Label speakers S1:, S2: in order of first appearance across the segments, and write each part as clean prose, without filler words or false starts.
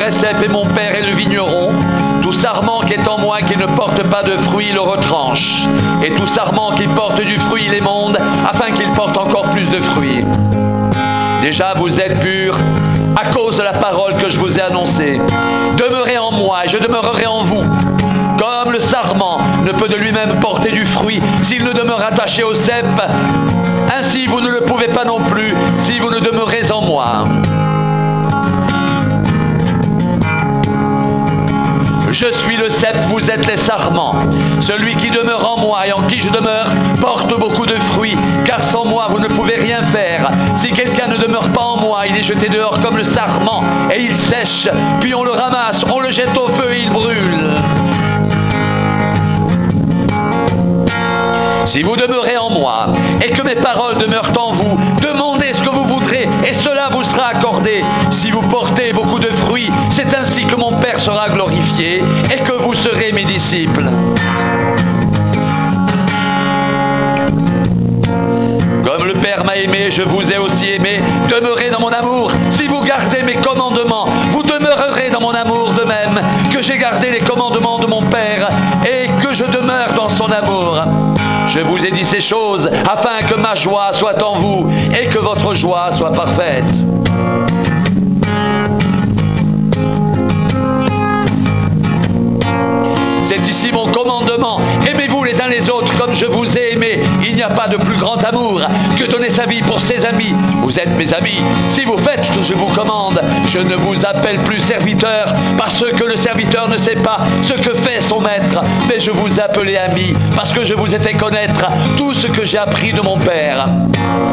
S1: vrai cep est mon père et le vigneron. Tout sarment qui est en moi qui ne porte pas de fruits le retranche. Et tout sarment qui porte du fruit l'émonde, afin qu'il porte encore plus de fruits. Déjà vous êtes purs à cause de la parole que je vous ai annoncée. Demeurez en moi et je demeurerai en vous. Comme le sarment ne peut de lui-même porter du fruit s'il ne demeure attaché au cep, ainsi vous ne le pouvez pas non plus si vous ne demeurez en moi. Je suis le cep, vous êtes les sarments. Celui qui demeure en moi et en qui je demeure porte beaucoup de fruits, car sans moi vous ne pouvez rien faire. Si quelqu'un ne demeure pas en moi, il est jeté dehors comme le sarment, et il sèche, puis on le ramasse, on le jette au feu et il brûle. Si vous demeurez en moi, et que mes paroles demeurent en vous, demandez ce que vous voudrez, et cela vous sera accordé. Si vous portez beaucoup de fruits, c'est ainsi que mon Père sera glorifié, et que vous serez mes disciples. Comme le Père m'a aimé, je vous ai aussi aimé, demeurez dans mon amour. Si vous gardez mes commandements, vous demeurerez dans mon amour de même que j'ai gardé les commandements de mon Père, et que je demeure dans son amour. Je vous ai dit ces choses afin que ma joie soit en vous et que votre joie soit parfaite. C'est ici mon commandement. Aimez-vous les uns les autres comme je vous ai aimé. Il n'y a pas de plus grand amour que donner sa vie pour ses amis. Vous êtes mes amis si vous faites ce que je vous commande. Je ne vous appelle plus serviteur parce que le serviteur ne sait pas ce que fait son maître. Mais je vous appelle ami parce que je vous ai fait connaître tout ce que j'ai appris de mon Père.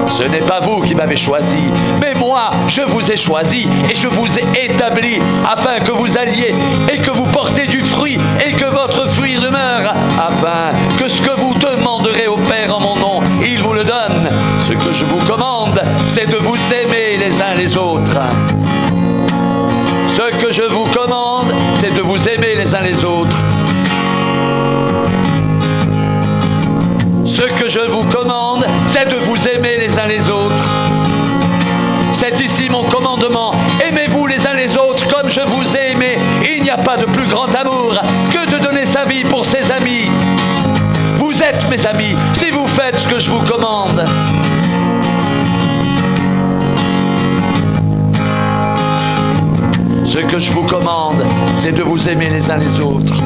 S1: Ce n'est pas vous qui m'avez choisi, mais moi je vous ai choisi et je vous ai établi afin que vous alliez et que vous portez du fruit et que votre fruit demeure, afin que ce que vous demanderez au Père en mon nom, il vous le donne. Ce que je vous commande, c'est de vous aimer les uns les autres. Ce que je vous commande, c'est de vous aimer les uns les autres. Ce que je vous commande, c'est de vous aimer les uns les autres. C'est ici mon commandement. Aimez-vous les uns les autres comme je vous ai aimé. Il n'y a pas de plus grand amour que de donner sa vie pour ses amis. Vous êtes mes amis si vous faites ce que je vous commande. Ce que je vous commande, c'est de vous aimer les uns les autres.